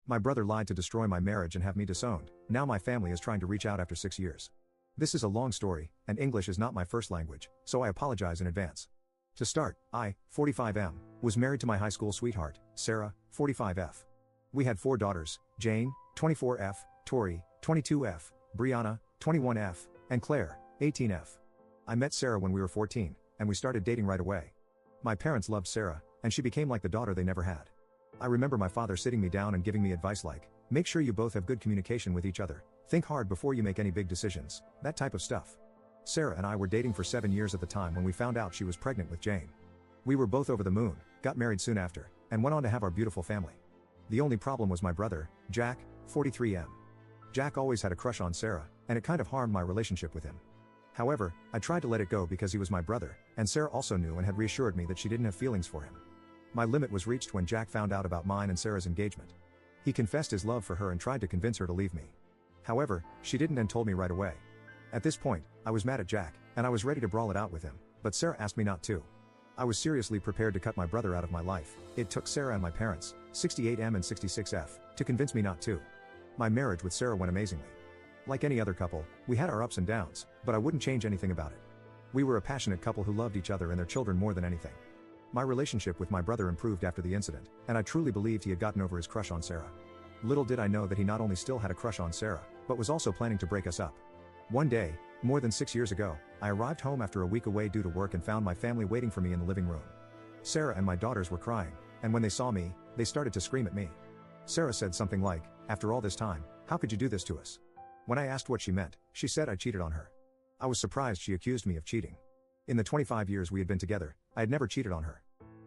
My brother lied to destroy my marriage and have me disowned. Now my family is trying to reach out after 6 years. This is a long story, and English is not my first language, so I apologize in advance. To start, I, 45M, was married to my high school sweetheart, Sarah, 45F. We had 4 daughters, Jane, 24F, Tori, 22F, Brianna, 21F, and Claire, 18F. I met Sarah when we were 14, and we started dating right away. My parents loved Sarah, and she became like the daughter they never had. I remember my father sitting me down and giving me advice like, make sure you both have good communication with each other, think hard before you make any big decisions, that type of stuff. Sarah and I were dating for 7 years at the time when we found out she was pregnant with Jane. We were both over the moon, got married soon after, and went on to have our beautiful family. The only problem was my brother, Jack, 43M. Jack always had a crush on Sarah, and it kind of harmed my relationship with him. However, I tried to let it go because he was my brother, and Sarah also knew and had reassured me that she didn't have feelings for him. My limit was reached when Jack found out about mine and Sarah's engagement. He confessed his love for her and tried to convince her to leave me. However, she didn't and told me right away. At this point, I was mad at Jack, and I was ready to brawl it out with him, but Sarah asked me not to. I was seriously prepared to cut my brother out of my life. It took Sarah and my parents, 68M and 66F, to convince me not to. My marriage with Sarah went amazingly. Like any other couple, we had our ups and downs, but I wouldn't change anything about it. We were a passionate couple who loved each other and their children more than anything. My relationship with my brother improved after the incident, and I truly believed he had gotten over his crush on Sarah. Little did I know that he not only still had a crush on Sarah, but was also planning to break us up. One day, more than 6 years ago, I arrived home after a week away due to work and found my family waiting for me in the living room. Sarah and my daughters were crying, and when they saw me, they started to scream at me. Sarah said something like, "After all this time, how could you do this to us?" When I asked what she meant, she said I cheated on her. I was surprised she accused me of cheating. In the 25 years we had been together, I had never cheated on her.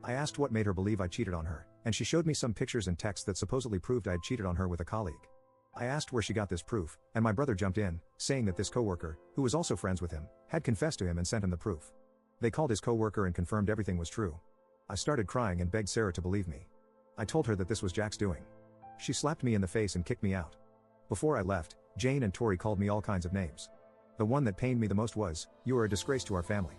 I asked what made her believe I cheated on her, and she showed me some pictures and texts that supposedly proved I had cheated on her with a colleague. I asked where she got this proof, and my brother jumped in, saying that this coworker, who was also friends with him, had confessed to him and sent him the proof. They called his coworker and confirmed everything was true. I started crying and begged Sarah to believe me. I told her that this was Jack's doing. She slapped me in the face and kicked me out. Before I left, Jane and Tori called me all kinds of names. The one that pained me the most was, "You are a disgrace to our family."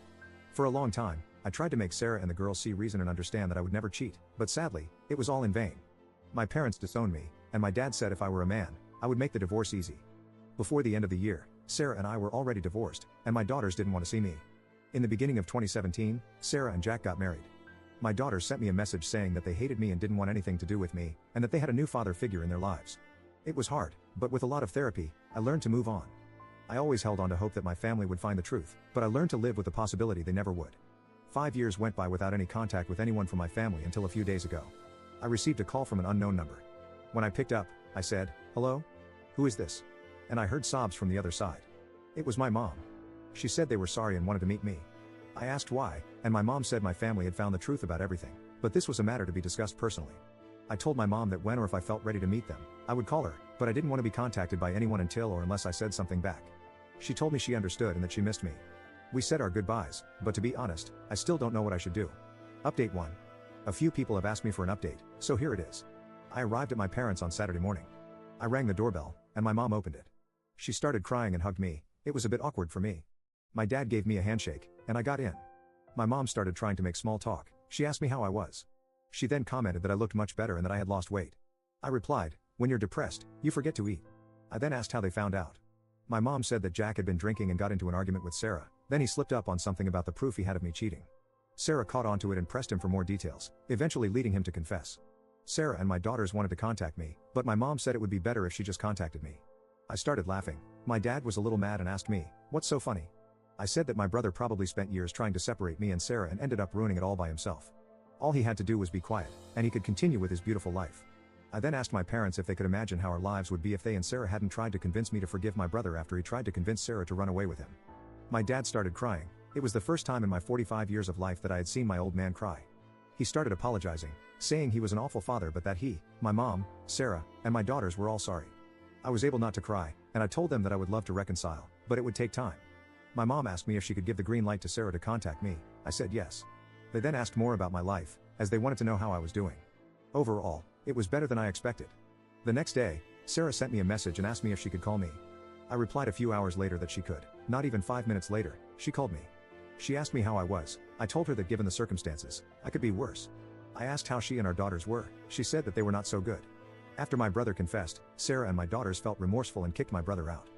For a long time, I tried to make Sarah and the girls see reason and understand that I would never cheat, but sadly, it was all in vain. My parents disowned me, and my dad said if I were a man, I would make the divorce easy. Before the end of the year, Sarah and I were already divorced, and my daughters didn't want to see me. In the beginning of 2017, Sarah and Jack got married. My daughters sent me a message saying that they hated me and didn't want anything to do with me, and that they had a new father figure in their lives. It was hard, but with a lot of therapy, I learned to move on. I always held on to hope that my family would find the truth, but I learned to live with the possibility they never would. 5 years went by without any contact with anyone from my family until a few days ago. I received a call from an unknown number. When I picked up, I said, "Hello? Who is this?" And I heard sobs from the other side. It was my mom. She said they were sorry and wanted to meet me. I asked why, and my mom said my family had found the truth about everything, but this was a matter to be discussed personally. I told my mom that when or if I felt ready to meet them, I would call her, but I didn't want to be contacted by anyone until or unless I said something back. She told me she understood and that she missed me. We said our goodbyes, but to be honest, I still don't know what I should do. Update 1. A few people have asked me for an update, so here it is. I arrived at my parents' on Saturday morning. I rang the doorbell, and my mom opened it. She started crying and hugged me. It was a bit awkward for me. My dad gave me a handshake, and I got in. My mom started trying to make small talk. She asked me how I was. She then commented that I looked much better and that I had lost weight. I replied, "When you're depressed, you forget to eat." I then asked how they found out. My mom said that Jack had been drinking and got into an argument with Sarah, then he slipped up on something about the proof he had of me cheating. Sarah caught on to it and pressed him for more details, eventually leading him to confess. Sarah and my daughters wanted to contact me, but my mom said it would be better if she just contacted me. I started laughing. My dad was a little mad and asked me, "What's so funny?" I said that my brother probably spent years trying to separate me and Sarah and ended up ruining it all by himself. All he had to do was be quiet, and he could continue with his beautiful life. I then asked my parents if they could imagine how our lives would be if they and Sarah hadn't tried to convince me to forgive my brother after he tried to convince Sarah to run away with him. My dad started crying. It was the first time in my 45 years of life that I had seen my old man cry. He started apologizing, saying he was an awful father but that he, my mom, Sarah, and my daughters were all sorry. I was able not to cry, and I told them that I would love to reconcile, but it would take time. My mom asked me if she could give the green light to Sarah to contact me. I said yes. They then asked more about my life, as they wanted to know how I was doing. Overall, it was better than I expected. The next day, Sarah sent me a message and asked me if she could call me. I replied a few hours later that she could. Not even 5 minutes later, she called me. She asked me how I was. I told her that given the circumstances, I could be worse. I asked how she and our daughters were. She said that they were not so good. After my brother confessed, Sarah and my daughters felt remorseful and kicked my brother out.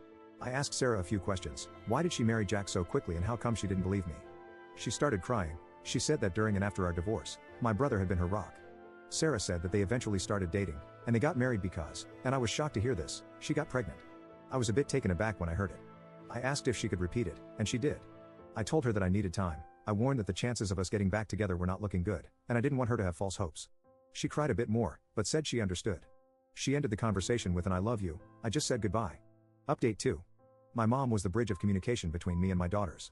I asked Sarah a few questions. Why did she marry Jack so quickly and how come she didn't believe me? She started crying. She said that during and after our divorce, my brother had been her rock. Sarah said that they eventually started dating, and they got married because, and I was shocked to hear this, she got pregnant. I was a bit taken aback when I heard it. I asked if she could repeat it, and she did. I told her that I needed time. I warned that the chances of us getting back together were not looking good, and I didn't want her to have false hopes. She cried a bit more, but said she understood. She ended the conversation with an "I love you, I just said goodbye." Update 2. My mom was the bridge of communication between me and my daughters.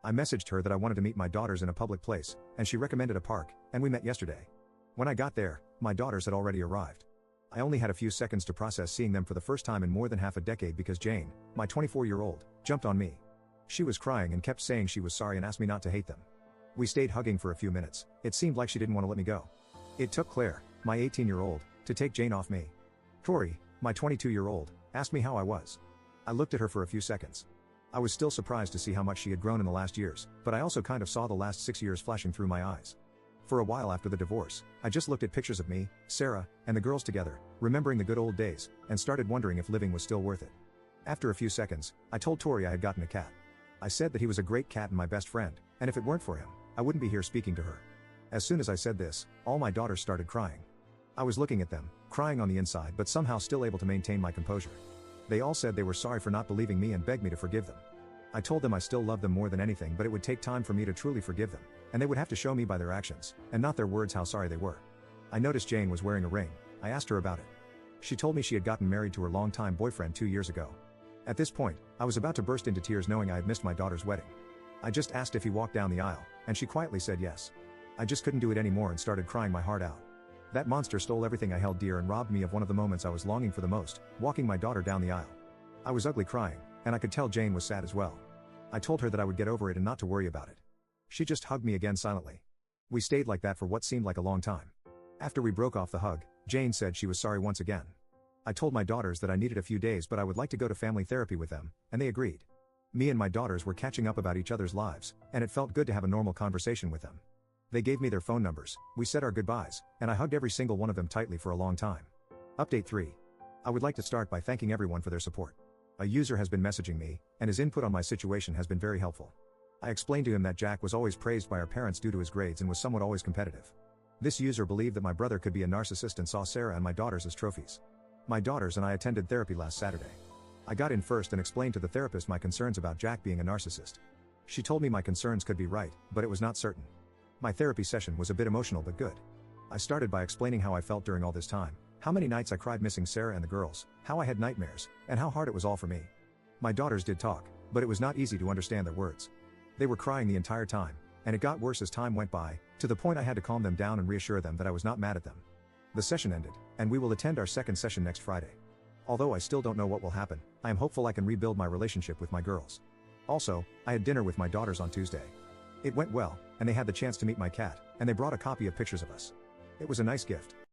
I messaged her that I wanted to meet my daughters in a public place, and she recommended a park, and we met yesterday. When I got there, my daughters had already arrived. I only had a few seconds to process seeing them for the first time in more than half a decade because Jane, my 24-year-old, jumped on me. She was crying and kept saying she was sorry and asked me not to hate them. We stayed hugging for a few minutes. It seemed like she didn't want to let me go. It took Claire, my 18-year-old, to take Jane off me. Tori, my 22-year-old, asked me how I was. I looked at her for a few seconds. I was still surprised to see how much she had grown in the last years, but I also kind of saw the last 6 years flashing through my eyes. For a while after the divorce, I just looked at pictures of me, Sarah, and the girls together, remembering the good old days, and started wondering if living was still worth it. After a few seconds, I told Tori I had gotten a cat. I said that he was a great cat and my best friend, and if it weren't for him, I wouldn't be here speaking to her. As soon as I said this, all my daughters started crying. I was looking at them, crying on the inside but somehow still able to maintain my composure. They all said they were sorry for not believing me and begged me to forgive them. I told them I still loved them more than anything, but it would take time for me to truly forgive them, and they would have to show me by their actions, and not their words, how sorry they were. I noticed Jane was wearing a ring. I asked her about it. She told me she had gotten married to her longtime boyfriend 2 years ago. At this point, I was about to burst into tears knowing I had missed my daughter's wedding. I just asked if he walked down the aisle, and she quietly said yes. I just couldn't do it anymore and started crying my heart out. That monster stole everything I held dear and robbed me of one of the moments I was longing for the most, walking my daughter down the aisle. I was ugly crying, and I could tell Jane was sad as well. I told her that I would get over it and not to worry about it. She just hugged me again silently. We stayed like that for what seemed like a long time. After we broke off the hug, Jane said she was sorry once again. I told my daughters that I needed a few days but I would like to go to family therapy with them, and they agreed. Me and my daughters were catching up about each other's lives, and it felt good to have a normal conversation with them. They gave me their phone numbers, we said our goodbyes, and I hugged every single one of them tightly for a long time. Update 3. I would like to start by thanking everyone for their support. A user has been messaging me, and his input on my situation has been very helpful. I explained to him that Jack was always praised by our parents due to his grades and was somewhat always competitive. This user believed that my brother could be a narcissist and saw Sarah and my daughters as trophies. My daughters and I attended therapy last Saturday. I got in first and explained to the therapist my concerns about Jack being a narcissist. She told me my concerns could be right, but it was not certain. My therapy session was a bit emotional but good. I started by explaining how I felt during all this time, how many nights I cried missing Sarah and the girls, how I had nightmares, and how hard it was all for me. My daughters did talk, but it was not easy to understand their words. They were crying the entire time, and it got worse as time went by, to the point I had to calm them down and reassure them that I was not mad at them. The session ended, and we will attend our second session next Friday. Although I still don't know what will happen, I am hopeful I can rebuild my relationship with my girls. Also, I had dinner with my daughters on Tuesday. It went well, and they had the chance to meet my cat, and they brought a copy of pictures of us. It was a nice gift.